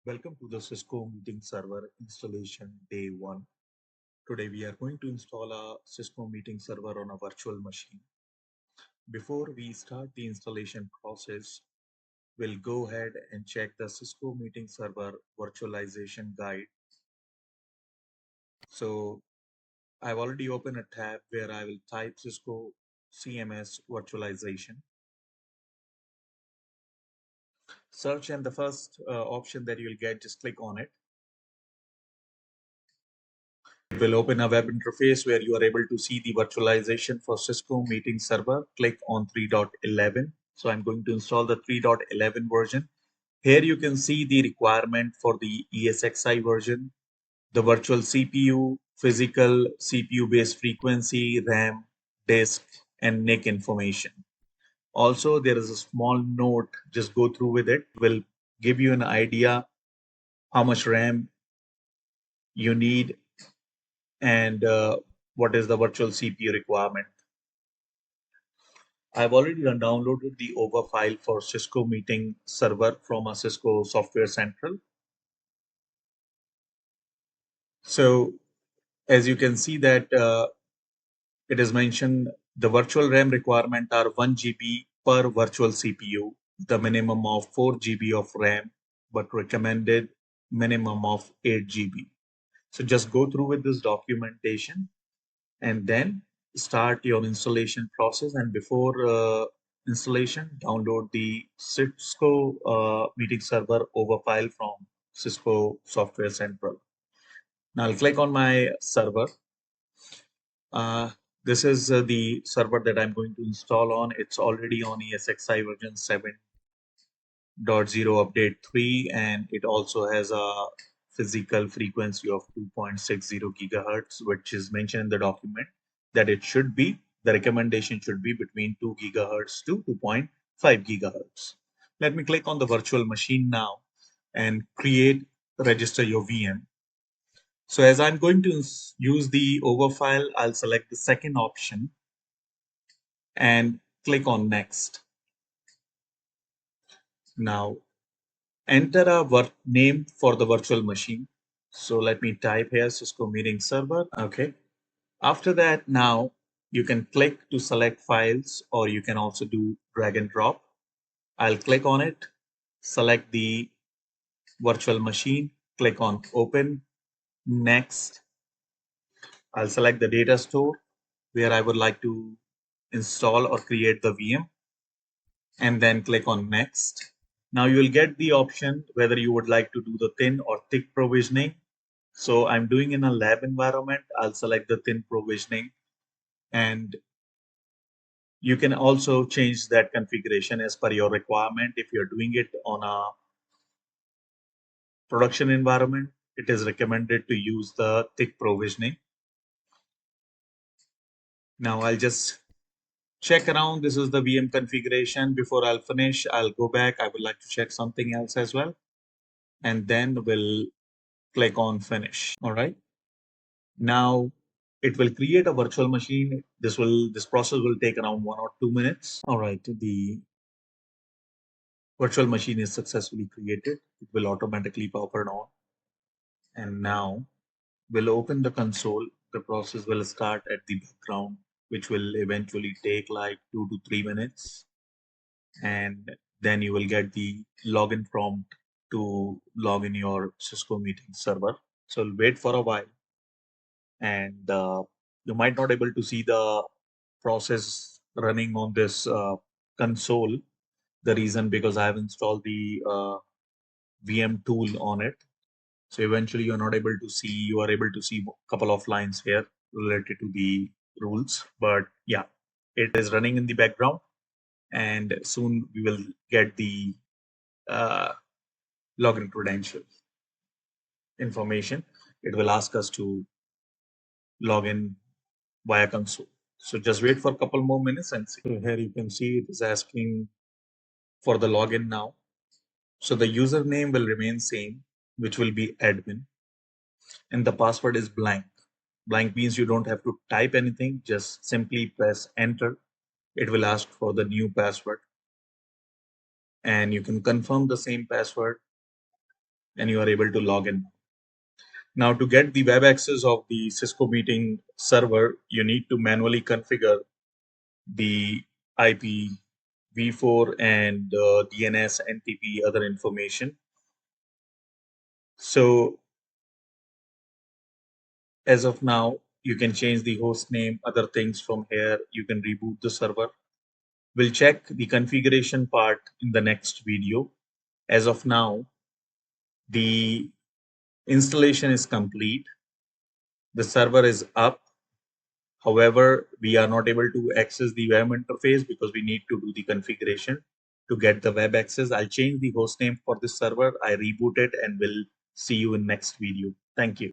Welcome to the Cisco Meeting Server installation day 1. Today we are going to install a Cisco Meeting Server on a virtual machine. Before we start the installation process, we'll go ahead and check the Cisco Meeting Server virtualization guide. So I've already opened a tab where I will type Cisco CMS virtualization. Search, and the first option that you'll get, just click on it. It will open a web interface where you are able to see the virtualization for Cisco Meeting Server. Click on 3.11. So I'm going to install the 3.11 version. Here you can see the requirement for the ESXi version, the virtual CPU, physical CPU-based frequency, RAM, disk, and NIC information. Also, there is a small note, just go through with it. It will give you an idea how much RAM you need and what is the virtual CPU requirement. I've already downloaded the over file for Cisco Meeting Server from a Cisco Software Central. So as you can see that it is mentioned the virtual RAM requirement are 1 GB per virtual CPU, the minimum of 4 GB of RAM, but recommended minimum of 8 GB. So just go through with this documentation and then start your installation process. And before installation, download the Cisco Meeting Server over file from Cisco Software Central. Now I'll click on my server. This is the server that I'm going to install on. It's already on ESXi version 7.0 update 3, and it also has a physical frequency of 2.60 gigahertz, which is mentioned in the document that it should be, the recommendation should be between 2 gigahertz to 2.5 gigahertz. Let me click on the virtual machine now and register your VM. So as I'm going to use the over file, I'll select the second option and click on next. Now enter a name for the virtual machine. So let me type here Cisco Meeting Server. Okay. After that, now you can click to select files, or you can also do drag and drop. I'll click on it, select the virtual machine, click on open, next. I'll select the data store where I would like to install or create the VM, and then click on next. Now you will get the option whether you would like to do the thin or thick provisioning. So I'm doing in a lab environment. I'll select the thin provisioning, and you can also change that configuration as per your requirement. If you're doing it on a production environment, it is recommended to use the thick provisioning. Now I'll just check around. This is the VM configuration. Before I'll finish, I'll go back. I would like to check something else as well. And then we'll click on finish. All right. Now it will create a virtual machine. This process will take around 1 or 2 minutes. All right. The virtual machine is successfully created. It will automatically power on. And now we'll open the console. The process will start at the background, which will eventually take like 2 to 3 minutes. And then you will get the login prompt to log in your Cisco Meeting Server. So we'll wait for a while, and you might not able to see the process running on this console. The reason because I have installed the VM tool on it. So eventually you're not able to see, you are able to see a couple of lines here related to the rules. But yeah, it is running in the background, and soon we will get the login credentials information. It will ask us to log in via console. So just wait for a couple more minutes and see. So here you can see it is asking for the login now. So the username will remain same, which will be admin, and the password is blank. Blank means you don't have to type anything, just simply press enter. It will ask for the new password, and you can confirm the same password and you are able to log in. Now, to get the web access of the Cisco Meeting Server, you need to manually configure the IP, v4, and DNS, NTP, other information. So as of now, you can change the host name, other things from here. You can reboot the server. We'll check the configuration part in the next video. As of now, the installation is complete. The server is up. However, we are not able to access the web interface because we need to do the configuration to get the web access. I'll change the host name for this server. I reboot it and we'll see you in next video. Thank you.